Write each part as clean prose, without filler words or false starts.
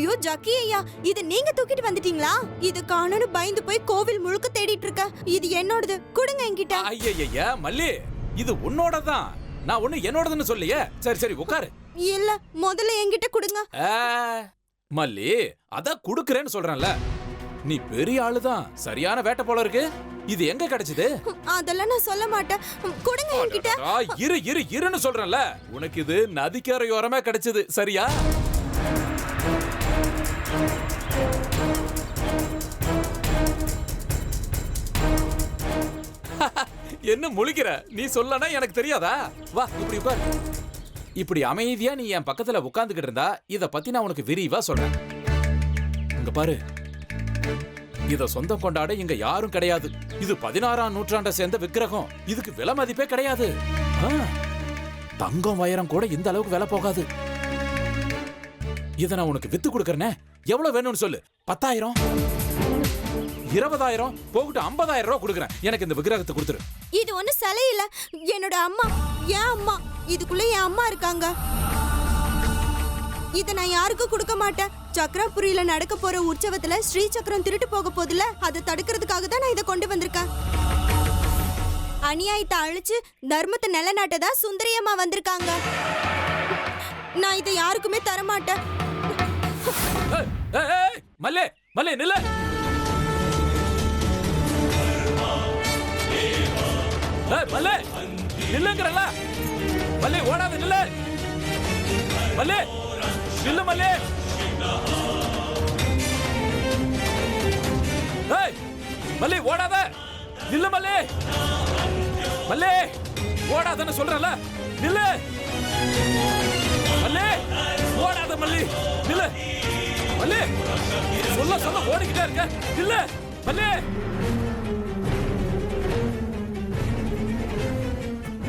ஐயோ ஜக்கி ஐயா, இது நீங்க தூக்கிட்டு வந்துட்டீங்களா? இது காணோன்னு பயந்து போய் கோவில் முழுக்க தேடிட்டு இருக்க. இது என்னோடது, கொடுங்க என்கிட்ட. ஐயா மல்லி, இது உன்னோடதான். நான் ஒண்ணு என்னோடதுன்னு சொல்லியே. சரி சரி உட்காரு. இல்ல, முதல்ல என்கிட்ட கொடுங்க. மல்லி, அத குடுக்கறேன்னு சொல்றேன்ல. நீ பெரிய ஆளுதான், சரியான வேட்டை போல இருக்கு. இது எங்க கிடைச்சது? அதெல்லாம் நான் சொல்ல மாட்டேன், கொடுங்க என்கிட்ட. இருன்னு சொல்றேன்ல. உனக்கு இது நதிக்கரையோரமா கிடைச்சது, சரியா? என்ன முழிக்கிற? நீ சொல்லனா எனக்கு தெரியாதா? வா இப்படி உட்கார். இப்படி அமைதியா நீ என் பக்கத்துல உட்கார்ந்துகிட்டு இருந்தா இத பத்தி நான் உனக்கு விரிவா சொல்றேன். இங்க பாரு, இத சொந்தம் கொண்டாட இங்க யாரும் கிடையாது. இது 16ஆம் நூற்றாண்டை சேர்ந்த விக்கிரகம். இதுக்கு விலை மதிப்பே கிடையாது. தங்கம் வைரம் கூட இந்த அளவுக்கு விலை போகாது. இத நான் உனக்கு வித்து கொடுக்கறேனே. எவ்வளவு வேணும்னு சொல்லு. 10,000, 20,000, போகிட்டு 50,000 ரூபாய் கொடுக்கறேன். எனக்கு இந்த விக்கிரகத்தை கொடுத்துரு. இது ஒண்ணு சிலை இல்ல, என்னோட அம்மா. என் அம்மா. இதுக்குள்ள என் அம்மா இருக்காங்க. இத நான் யாருக்கும் கொடுக்க மாட்டேன். சக்கரபுரியில நடக்க போற உற்சவத்துல ஸ்ரீ சக்கரம் திருட்டு போக போதுல, அதை தடுக்கிறதுக்காக தான் நான் இதை கொண்டு வந்திருக்கேன். அநியாயத்தை அழிச்சு தர்மத்தை நிலைநாட்டதா சுந்தரியம்மா வந்திருக்காங்க. நான் இதை யாருக்குமே தரமாட்டேன். மல்லே மல்லே நில்ல. மல்லே நில்லுங்கறல. மல்லே ஓடாத, நில்லு. மல்லே நில்லு. மல்லே மல்லே ஓடாத, நில்லு. மல்லே மல்லே ஓடாதன்னு சொல்றல. நில்லு. மல்லே ஓடாத. மல்லி நில்லு. மல்லே சொல்ல ஓடிக்கிட்டே இருக்க. நில்லு. மல்லே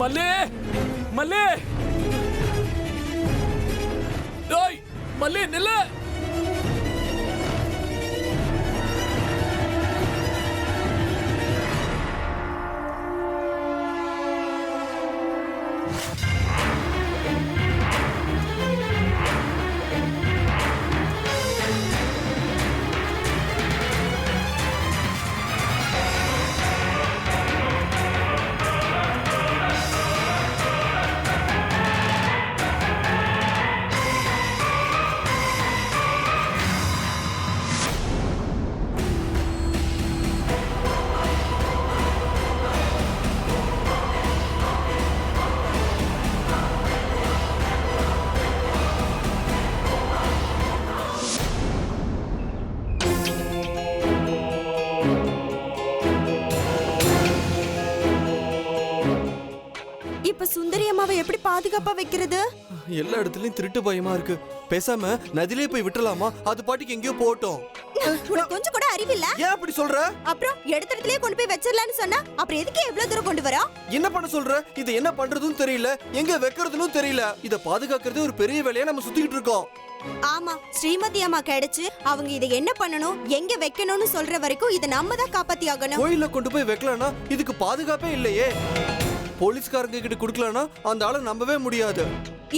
மல்லே மல்லே டேய் மல்லே நில்லு. இப்ப சுந்தரியம்மாவை எப்படி பாதுகாப்பா வைக்கிறது? எல்லா இடத்துலயும் திருட்டு பயமா இருக்கு. பேசாம நதியிலே போய் விட்டுலாமா? அது பாட்டுக்கு எங்கேயோ போட்டோம். உனக்கு கொஞ்சம் கூட அறிவில்ல? ஏன் அப்படி சொல்ற? அப்புறம் எடுத்த இடத்துலயே கொண்டு போய் வச்சிரலாம்னு சொன்னா அப்புறம் எதுக்கு எவ்வளவு தூரம் கொண்டு வரா? என்ன பண்ண சொல்ற? இது என்ன பண்றதுன்னு தெரியல, எங்க வைக்கிறதுன்னு தெரியல. இத பாதுகாக்கிறது ஒரு பெரிய வேலையா நம்ம சுத்திக்கிட்டு இருக்கோம். ஆமா, ஸ்ரீமதி அம்மா கிடைச்சு அவங்க இதை என்ன பண்ணணும், எங்க வைக்கணும்னு சொல்ற வரைக்கும் இதை நம்ம தான் காப்பாத்தி ஆகணும். கோயில கொண்டு போய் வைக்கலனா இதுக்கு பாதுகாப்பே இல்லையே. போலீஸ்காரங்க கிட்ட குடுக்கலனா அந்த ஆளை நம்பவே முடியாது.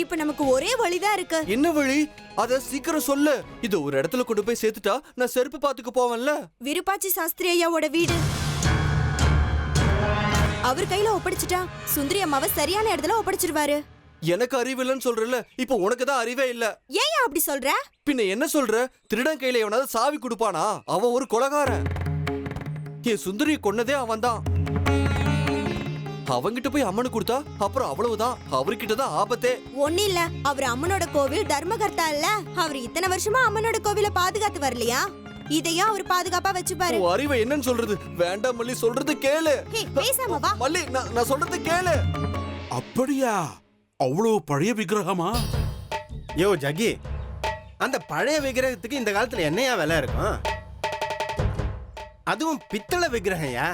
இப்ப நமக்கு ஒரே வழிதான் இருக்கு. என்ன வழி? அத சீக்கிரம் சொல்லு. இது ஒரு இடத்துல கொண்டு போய் சேர்த்துட்டா நான் செருப்பு பாத்துக்கு போவேன்ல. விருப்பாச்சி சாஸ்திரி ஐயாவோட வீடு. அவர் கையில ஒப்படைச்சிட்டா சுந்தரி அம்மாவை சரியான இடத்துல ஒப்படைச்சிருவாரு. எனக்கு அறிவு இல்லைன்னு சொல்றல, இப்ப உனக்கு தான் அறிவே இல்ல. ஏன் அப்படி சொல்ற? பின்ன என்ன சொல்ற? திருடன் கையில எவனாவது சாவி கொடுப்பானா? அவன் ஒரு கொலைகாரன். என் சுந்தரியை கொன்னதே அவன் தான். அவங்கிட்ட போய் அம்மனு கொடுத்தா அப்புறம் அவ்வளவுதான். அவர்கிட்ட தான் ஆபத்தே. ஒண்ணு இல்ல, அவர் அம்மனோட கோவில் தர்மகர்த்தா இல்ல. அவர் இத்தனை வருஷமா அம்மனோட கோவில பாதுகாத்து வரலையா? இதையும் அவர் பாதுகாப்பா வச்சுப்பாரு. அறிவை என்னன்னு சொல்றது? வேண்டாம் மல்லி, சொல்றது கேளு. பேசாம வா. மல்லி, நான் சொல்றது கேளு. அப்படியா? அவ்வளவு பழைய விக்கிரகமா? யோ ஜக்கி, அந்த பழைய விக்கிரகத்துக்கு இந்த காலத்துல என்னையா விலை இருக்கும்? அதுவும் பித்தளை விக்கிரகம்யா.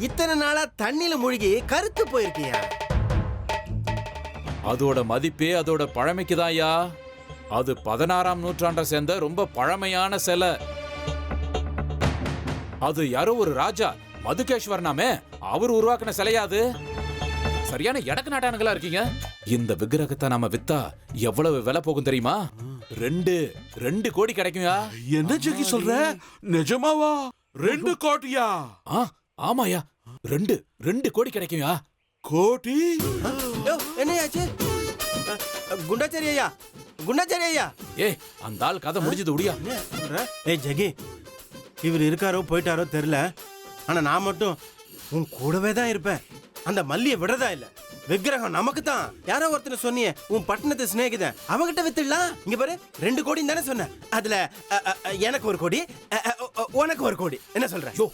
இத்தனை நாளா தண்ணில மூழ்கி கருத்து போயிருக்கியா. அதோட மதிப்பே அதோட பழமைக்குதான்யா. அது 16ஆம் நூற்றாண்டை சேர்ந்த ரொம்ப பழமையான சிலை. அது யாரோ ஒரு ராஜா மதுகேஸ்வர் நாமே அவர் உருவாக்கின சிலையாது. சரியான எடக்கு நாட்டானுங்களா இருக்கீங்க. இந்த விக்கிரகத்தை நாம வித்தா எவ்வளவு விலை போகும் தெரியுமா? 2 கோடி கிடைக்கும்யா. என்ன ஜக்கி சொல்ற? நிஜமாவா? 2 கோடியா? ஆமாயா, 2 கோடி கிடைக்கும்யா. கோடி? என்னையாச்சு? குண்டாச்சாரி ஐயா, குண்டாச்சாரி ஐயா. ஏய், அந்த ஆள் கதை முடிஞ்சது உடியா. ஏய் ஜகி, இவர் இருக்காரோ போயிட்டாரோ தெரியல, ஆனா நான் மட்டும் உன் கூடவே தான் இருப்பேன். அந்த மல்லியை விடுறதா இல்ல. விக்கிரகம் நமக்கு தான். யாரோ ஒருத்தர் சொன்னியே, உன் பட்டணத்தை சிநேகிதன், அவகிட்ட வித்துடலாம். இங்க பாரு, 2 கோடி தானே சொன்னேன். அதுல எனக்கு 1 கோடி, உனக்கு 1 கோடி. என்ன சொல்ற? யோ,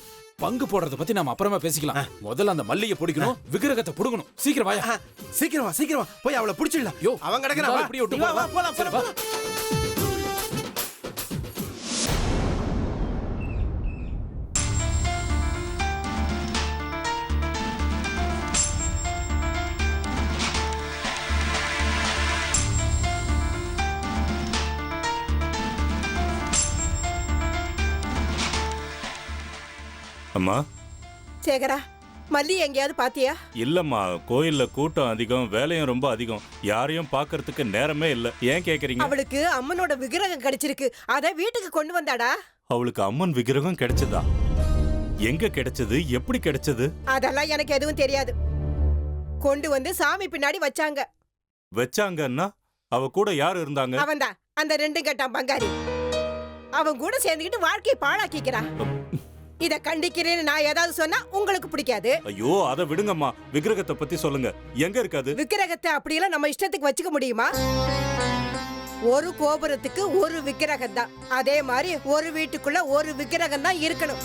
பங்கு போடுறத பத்தி நாம அப்புறமா பேசிக்கலாம். முதல்ல அந்த மல்லியை பிடிக்கணும், விக்கிரகத்தை புடுங்கணும். சீக்கிரம் வாயா. சீக்கிரமா போய் அவளை பிடிச்சிடலாம். யோ, அவன் கிடக்குறான். அப்படியே விட்டு போலாம். அம்மா. சேகரா, மல்லி எங்கேயாவது பாத்தியா? இல்லம்மா, கோயில்ல கூட்டம் அதிகம், வேலையும் ரொம்ப அதிகம், யாரையும் பார்க்கறதுக்கு நேரமே இல்ல. ஏன் கேக்குறீங்க? அவளுக்கு அம்மனோட விக்கிரகம் கிடைச்சிருக்கு, அத வீட்டுக்கு கொண்டு வந்தாடா. அவளுக்கு அம்மன் விக்கிரகம் கிடைச்சதா? எங்க கிடைச்சது? எப்படி கிடைச்சது? அதெல்லாம் எனக்கு எதுவும் தெரியாது. கொண்டு வந்து சாமி பின்னாடி வச்சாங்கன்னா அவ கூட யார் இருந்தாங்க? அவன்தான், அந்த 2 கட்டான் பங்காரி. அவன் கூட சேர்ந்துக்கிட்டு வாழ்க்கையை பாழாக்கிக்கிறான். இத கண்டிக்கிறேன்னு நான் ஏதாவது சொன்னா உங்களுக்கு பிடிக்காது. ஐயோ, அதை விடுங்கம்மா. விக்கிரகத்தை பத்தி சொல்லுங்க. எங்க இருக்காது? விக்கிரகத்தை அப்படியெல்லாம் நம்ம இஷ்டத்துக்கு வச்சுக்க முடியுமா? ஒரு கோபுரத்துக்கு ஒரு விக்கிரகம் தான். அதே மாதிரி ஒரு வீட்டுக்குள்ள ஒரு விக்கிரகம் தான் இருக்கணும்.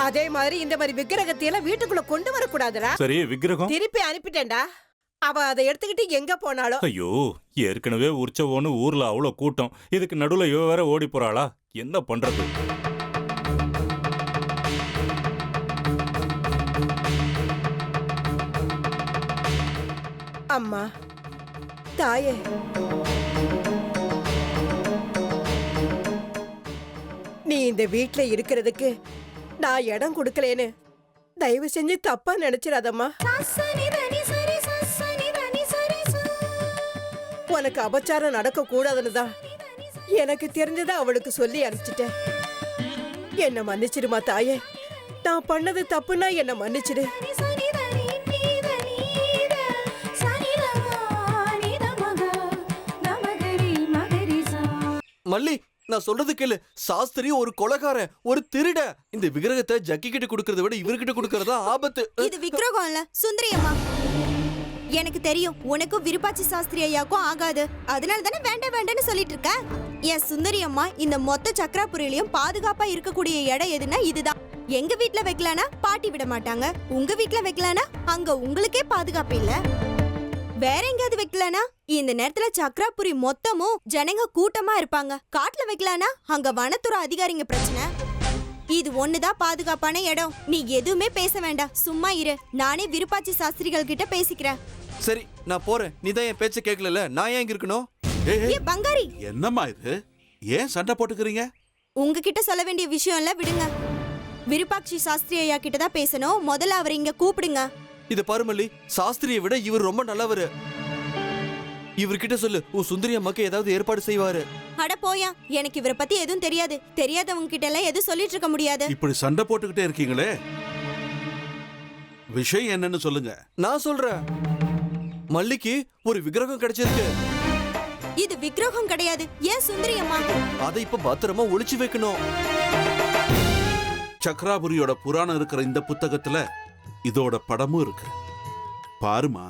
அதே மாதிரி இந்த மாதிரி விக்கிரகத்தை எல்லாம் வீட்டுக்குள்ள கொண்டு வரக்கூடாதுடா. சரி, விக்கிரகம் திருப்பி அனுப்பிட்டேன்டா. அவ அதை எடுத்துக்கிட்டு எங்க போனாலும். ஐயோ, ஏற்கனவே உற்சவம்னு ஊர்ல அவ்வளவு கூட்டம், இதுக்கு நடுவுல இவ வேற ஓடி போறாளா? என்ன பண்றது? அம்மா, தாயே, நீ இந்த வீட்ல இருக்கிறதுக்கு நான் இடம் கொடுக்கலேன்னு தயவு செஞ்சு தப்பா நினைச்சிடாதம்மா. உனக்கு அபச்சாரம் நடக்க கூடாதுன்னு தான் எனக்கு தெரிஞ்சதை அவளுக்கு சொல்லி அனுப்பிச்சிட்டேன். என்ன மன்னிச்சிடுமா தாயே. நான் பண்ணது தப்புன்னா என்ன மன்னிச்சிடு. மல்லி, நான் சொல்றது கேளு. சாஸ்திரி ஒரு கொலைகாரன், ஒரு திருட. இந்த விக்கிரகத்தை ஜக்கி கிட்ட கொடுக்கறத விட இவர்கிட்ட கொடுக்கறதா ஆபத்து. இது விக்கிரகம் இல்ல, சுந்தரி அம்மா. எனக்கு தெரியும், உனக்கும் விருப்பாச்சி சாஸ்திரி ஐயாக்கும் ஆகாது. அதனால தானே வேண்டான்னு சொல்லிட்டு இருக்க. என் சுந்தரி அம்மா இந்த மொத்த சக்கராபுரியிலயும் பாதுகாப்பா இருக்கக்கூடிய இடம் எதுனா இதுதான். எங்க வீட்ல வைக்கலானா பாட்டி விட மாட்டாங்க, உங்க வீட்ல வைக்கலானா அங்க உங்களுக்கே பாதுகாப்பு இல்ல. வேற எங்கயாவது வைக்கலானா இந்த நேரத்துல சக்கராபுரி மொத்தமும் ஜனங்க கூட்டமா இருப்பாங்க. காட்டுல வைக்கலானா அங்க வனத்துறை அதிகாரிங்க பிரச்சனை. இது ஒண்ணுதான் பாதுகாப்பான இடம். நீ எதுவுமே பேச வேண்டாம், சும்மா இரு. நானே விருப்பாச்சி சாஸ்திரிகள் கிட்ட பேசிக்கிறேன். சரி, நான் போறேன். நீ தான் என் பேச்ச கேட்கல, நான் ஏன் இங்க இருக்கணும்? ஏ பங்காரி, என்னம்மா இது? ஏன் சண்டை போட்டுக்கிறீங்க? உங்ககிட்ட சொல்ல வேண்டிய விஷயம் எல்லாம் விடுங்க. விருப்பாட்சி சாஸ்திரி ஐயா கிட்ட தான் பேசணும். முதல்ல அவரை இங்க கூப்பிடுங்க. இத பாரு மல்லி, சாஸ்திரியை விட இவர் ரொம்ப நல்லவரு. இவர்கிட்ட சொல்லு, உன் சுந்தரி அம்மாக்கு ஏதாவது ஏற்பாடு செய்வாரு. அட போயா, எனக்கு இவரை பத்தி எதுவும் தெரியாது. தெரியாதவங்க கிட்ட எல்லாம் எதுவும் சொல்லிட்டு இருக்க முடியாது. இப்படி சண்டை போட்டுக்கிட்டே இருக்கீங்களே, விஷயம் என்னன்னு சொல்லுங்க. நான் சொல்றேன். மல்லிக்கு ஒரு விக்கிரகம் கிடைச்சிருக்கு. இது விக்கிரகம் கிடையாது, ஏன் சுந்தரி அம்மா. அதை இப்ப பத்திரமா ஒளிச்சு வைக்கணும். சக்கராபுரியோட புராணம் இருக்கிற இந்த புத்தகத்துல இதோட படமும் இருக்கு, பாருமா.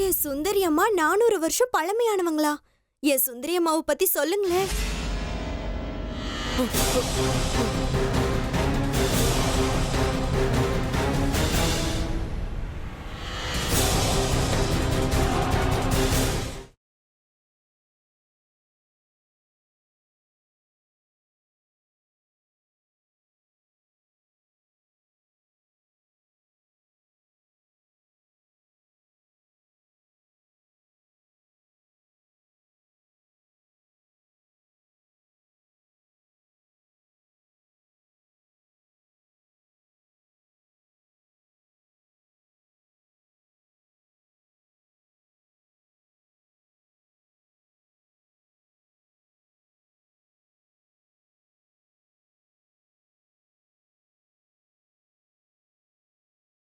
ஏன் சுந்தரி அம்மா 400 வருஷம் பழமையானவங்களா? ஏன் சுந்தரி அம்மாவை பத்தி சொல்லுங்களேன்.